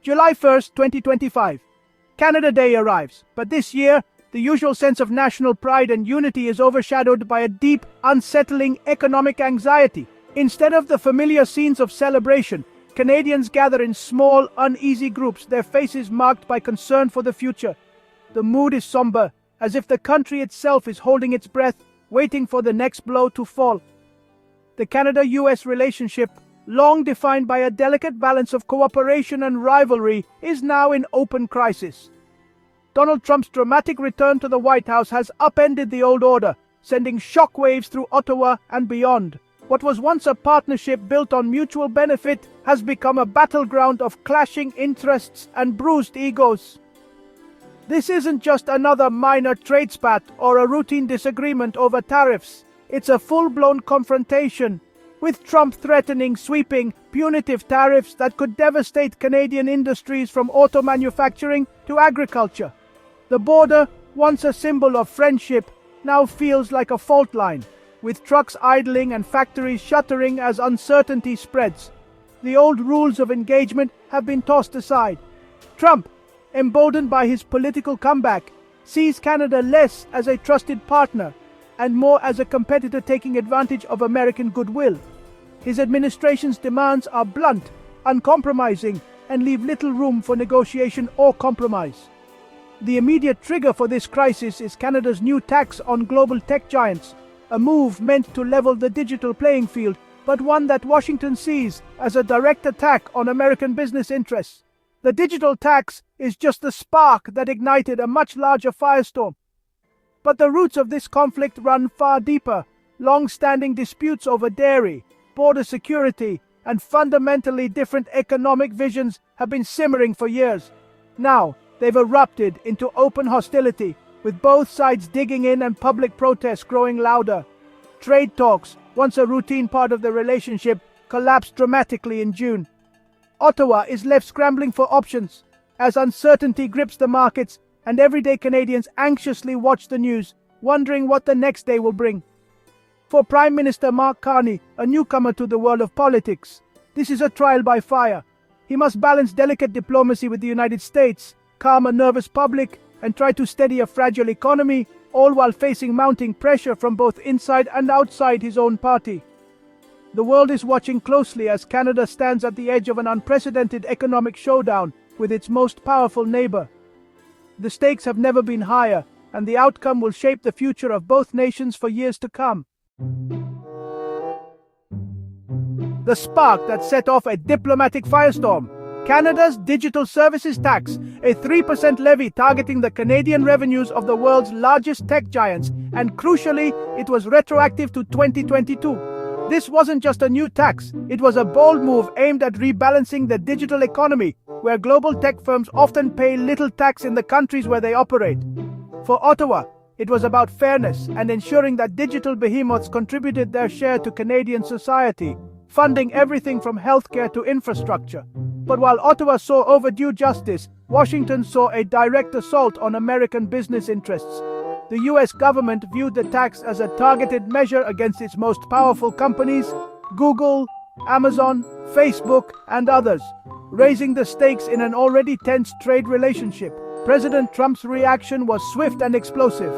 July 1st, 2025. Canada Day arrives, but this year, the usual sense of national pride and unity is overshadowed by a deep, unsettling economic anxiety. Instead of the familiar scenes of celebration, Canadians gather in small, uneasy groups, their faces marked by concern for the future. The mood is somber, as if the country itself is holding its breath, waiting for the next blow to fall. The Canada-US relationship, long defined by a delicate balance of cooperation and rivalry, is now in open crisis. Donald Trump's dramatic return to the White House has upended the old order, sending shockwaves through Ottawa and beyond. What was once a partnership built on mutual benefit has become a battleground of clashing interests and bruised egos. This isn't just another minor trade spat or a routine disagreement over tariffs. It's a full-blown confrontation, with Trump threatening sweeping, punitive tariffs that could devastate Canadian industries from auto manufacturing to agriculture. The border, once a symbol of friendship, now feels like a fault line, with trucks idling and factories shuttering as uncertainty spreads. The old rules of engagement have been tossed aside. Trump, emboldened by his political comeback, sees Canada less as a trusted partner and more as a competitor taking advantage of American goodwill. His administration's demands are blunt, uncompromising, and leave little room for negotiation or compromise. The immediate trigger for this crisis is Canada's new tax on global tech giants, a move meant to level the digital playing field, but one that Washington sees as a direct attack on American business interests. The digital tax is just the spark that ignited a much larger firestorm. But the roots of this conflict run far deeper. Long-standing disputes over dairy, border security, and fundamentally different economic visions have been simmering for years. Now, they've erupted into open hostility, with both sides digging in and public protests growing louder. Trade talks, once a routine part of the relationship, collapsed dramatically in June. Ottawa is left scrambling for options, as uncertainty grips the markets, and everyday Canadians anxiously watch the news, wondering what the next day will bring. For Prime Minister Mark Carney, a newcomer to the world of politics, this is a trial by fire. He must balance delicate diplomacy with the United States, calm a nervous public, and try to steady a fragile economy, all while facing mounting pressure from both inside and outside his own party. The world is watching closely as Canada stands at the edge of an unprecedented economic showdown with its most powerful neighbor. The stakes have never been higher, and the outcome will shape the future of both nations for years to come. The spark that set off a diplomatic firestorm. Canada's digital services tax, a 3% levy targeting the Canadian revenues of the world's largest tech giants, and crucially, it was retroactive to 2022. This wasn't just a new tax, it was a bold move aimed at rebalancing the digital economy, where global tech firms often pay little tax in the countries where they operate. For Ottawa, it was about fairness and ensuring that digital behemoths contributed their share to Canadian society, funding everything from healthcare to infrastructure. But while Ottawa saw overdue justice, Washington saw a direct assault on American business interests. The US government viewed the tax as a targeted measure against its most powerful companies, Google, Amazon, Facebook, and others, raising the stakes in an already tense trade relationship. President Trump's reaction was swift and explosive.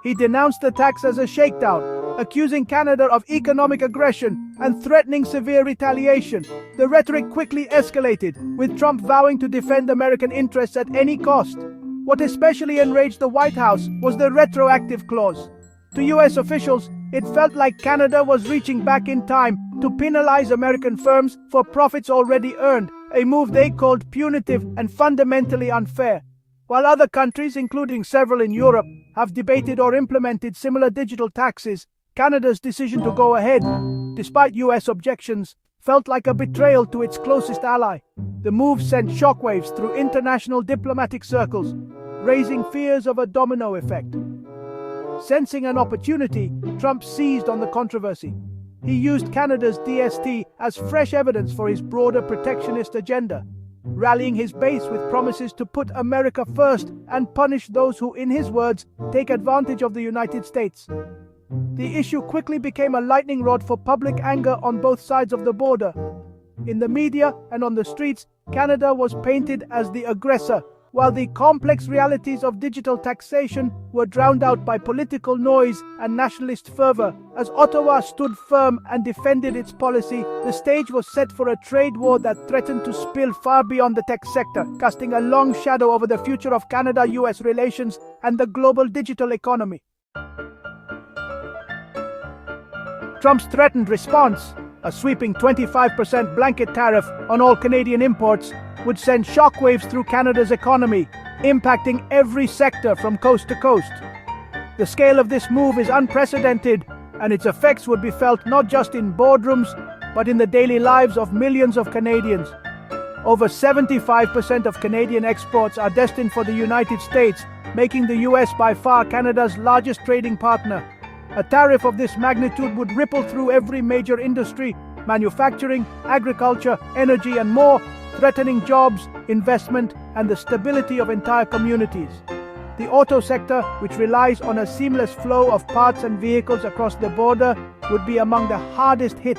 He denounced the tax as a shakedown, accusing Canada of economic aggression and threatening severe retaliation. The rhetoric quickly escalated, with Trump vowing to defend American interests at any cost. What especially enraged the White House was the retroactive clause. To US officials, it felt like Canada was reaching back in time to penalize American firms for profits already earned, a move they called punitive and fundamentally unfair. While other countries, including several in Europe, have debated or implemented similar digital taxes, Canada's decision to go ahead, despite US objections, felt like a betrayal to its closest ally. The move sent shockwaves through international diplomatic circles, raising fears of a domino effect. Sensing an opportunity, Trump seized on the controversy. He used Canada's DST as fresh evidence for his broader protectionist agenda, rallying his base with promises to put America first and punish those who, in his words, take advantage of the United States. The issue quickly became a lightning rod for public anger on both sides of the border. In the media and on the streets, Canada was painted as the aggressor, while the complex realities of digital taxation were drowned out by political noise and nationalist fervor. As Ottawa stood firm and defended its policy, the stage was set for a trade war that threatened to spill far beyond the tech sector, casting a long shadow over the future of Canada-US relations and the global digital economy. Trump's threatened response, a sweeping 25% blanket tariff on all Canadian imports, would send shockwaves through Canada's economy, impacting every sector from coast to coast. The scale of this move is unprecedented, and its effects would be felt not just in boardrooms, but in the daily lives of millions of Canadians. Over 75% of Canadian exports are destined for the United States, making the US by far Canada's largest trading partner. A tariff of this magnitude would ripple through every major industry, manufacturing, agriculture, energy, and more, threatening jobs, investment, and the stability of entire communities. The auto sector, which relies on a seamless flow of parts and vehicles across the border, would be among the hardest hit.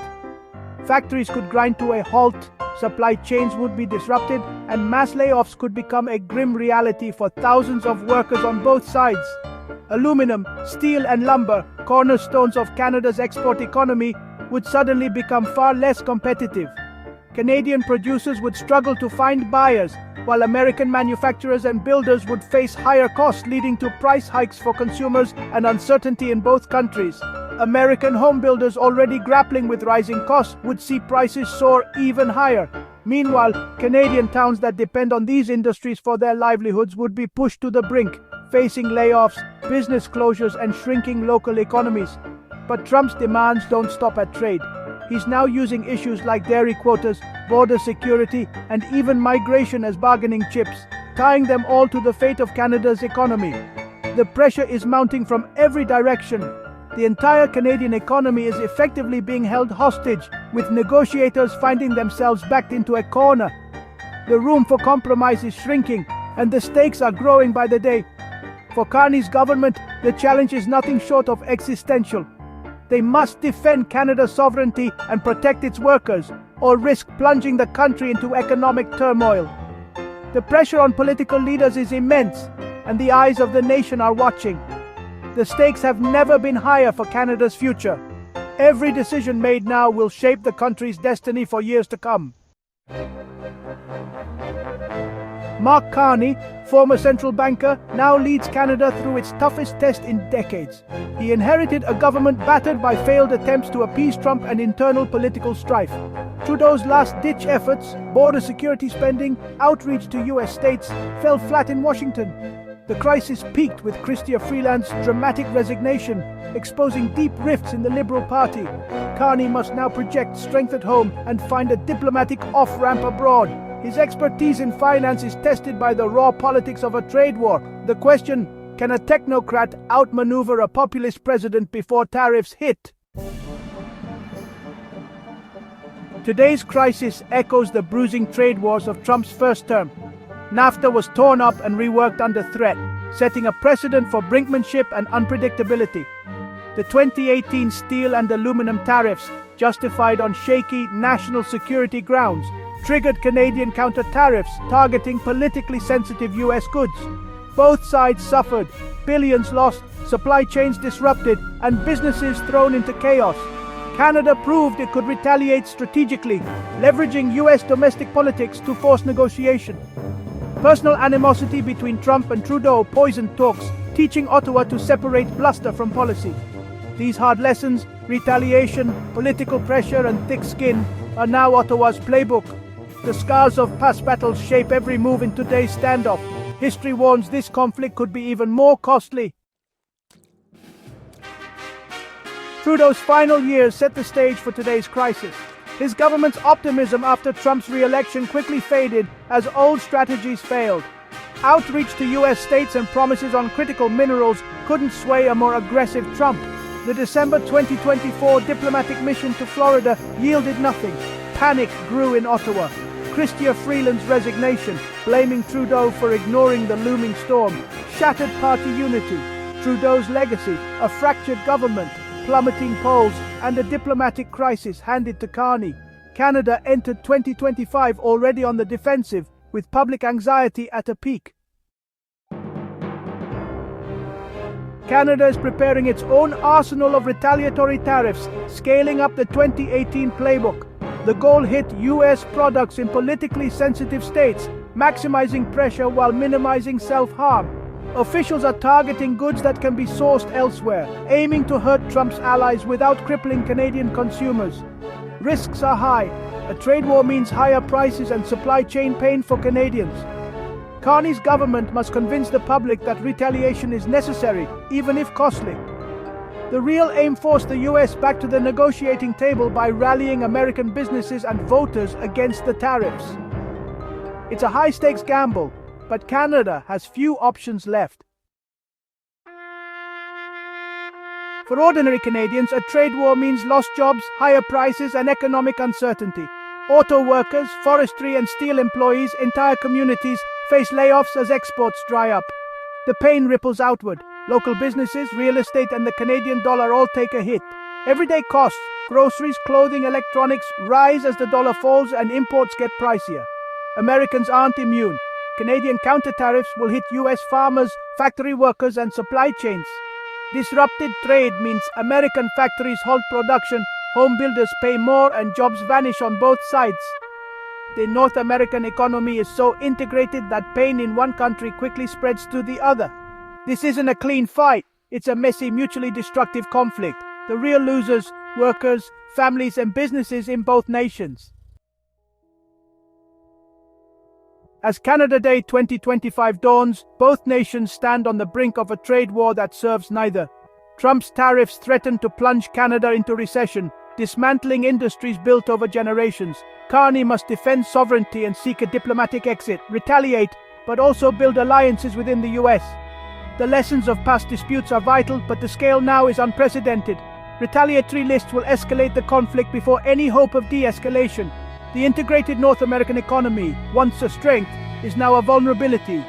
Factories could grind to a halt, supply chains would be disrupted, and mass layoffs could become a grim reality for thousands of workers on both sides. Aluminum, steel, and lumber, cornerstones of Canada's export economy, would suddenly become far less competitive. Canadian producers would struggle to find buyers, while American manufacturers and builders would face higher costs, leading to price hikes for consumers and uncertainty in both countries. American home builders already grappling with rising costs would see prices soar even higher. Meanwhile, Canadian towns that depend on these industries for their livelihoods would be pushed to the brink, facing layoffs, business closures, and shrinking local economies. But Trump's demands don't stop at trade. He's now using issues like dairy quotas, border security, and even migration as bargaining chips, tying them all to the fate of Canada's economy. The pressure is mounting from every direction. The entire Canadian economy is effectively being held hostage, with negotiators finding themselves backed into a corner. The room for compromise is shrinking, and the stakes are growing by the day. For Carney's government, the challenge is nothing short of existential. They must defend Canada's sovereignty and protect its workers, or risk plunging the country into economic turmoil. The pressure on political leaders is immense, and the eyes of the nation are watching. The stakes have never been higher for Canada's future. Every decision made now will shape the country's destiny for years to come. Mark Carney, former central banker, now leads Canada through its toughest test in decades. He inherited a government battered by failed attempts to appease Trump and internal political strife. Trudeau's last-ditch efforts, border security spending, outreach to US states, fell flat in Washington. The crisis peaked with Chrystia Freeland's dramatic resignation, exposing deep rifts in the Liberal Party. Carney must now project strength at home and find a diplomatic off-ramp abroad. His expertise in finance is tested by the raw politics of a trade war. The question, can a technocrat outmaneuver a populist president before tariffs hit? Today's crisis echoes the bruising trade wars of Trump's first term. NAFTA was torn up and reworked under threat, setting a precedent for brinkmanship and unpredictability. The 2018 steel and aluminum tariffs, justified on shaky national security grounds, triggered Canadian counter-tariffs targeting politically sensitive US goods. Both sides suffered, billions lost, supply chains disrupted, and businesses thrown into chaos. Canada proved it could retaliate strategically, leveraging US domestic politics to force negotiation. Personal animosity between Trump and Trudeau poisoned talks, teaching Ottawa to separate bluster from policy. These hard lessons, retaliation, political pressure, and thick skin, are now Ottawa's playbook. The scars of past battles shape every move in today's standoff. History warns this conflict could be even more costly. Trudeau's final years set the stage for today's crisis. His government's optimism after Trump's re-election quickly faded as old strategies failed. Outreach to US states and promises on critical minerals couldn't sway a more aggressive Trump. The December 2024 diplomatic mission to Florida yielded nothing. Panic grew in Ottawa. Chrystia Freeland's resignation, blaming Trudeau for ignoring the looming storm, shattered party unity. Trudeau's legacy, a fractured government, plummeting polls, and a diplomatic crisis handed to Carney. Canada entered 2025 already on the defensive, with public anxiety at a peak. Canada is preparing its own arsenal of retaliatory tariffs, scaling up the 2018 playbook. The goal: hit U.S. products in politically sensitive states, maximizing pressure while minimizing self-harm. Officials are targeting goods that can be sourced elsewhere, aiming to hurt Trump's allies without crippling Canadian consumers. Risks are high. A trade war means higher prices and supply chain pain for Canadians. Carney's government must convince the public that retaliation is necessary, even if costly. The real aim: force the US back to the negotiating table by rallying American businesses and voters against the tariffs. It's a high-stakes gamble, but Canada has few options left. For ordinary Canadians, a trade war means lost jobs, higher prices, and economic uncertainty. Auto workers, forestry and steel employees, entire communities face layoffs as exports dry up. The pain ripples outward. Local businesses, real estate, and the Canadian dollar all take a hit. Everyday costs, groceries, clothing, electronics, rise as the dollar falls and imports get pricier. Americans aren't immune. Canadian counter-tariffs will hit US farmers, factory workers, and supply chains. Disrupted trade means American factories halt production, home builders pay more, and jobs vanish on both sides. The North American economy is so integrated that pain in one country quickly spreads to the other. This isn't a clean fight. It's a messy, mutually destructive conflict. The real losers: workers, families, and businesses in both nations. As Canada Day 2025 dawns, both nations stand on the brink of a trade war that serves neither. Trump's tariffs threaten to plunge Canada into recession, dismantling industries built over generations. Carney must defend sovereignty and seek a diplomatic exit, retaliate, but also build alliances within the US. The lessons of past disputes are vital, but the scale now is unprecedented. Retaliatory lists will escalate the conflict before any hope of de-escalation. The integrated North American economy, once a strength, is now a vulnerability.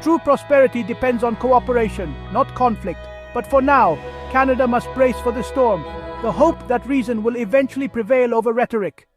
True prosperity depends on cooperation, not conflict. But for now, Canada must brace for the storm, the hope that reason will eventually prevail over rhetoric.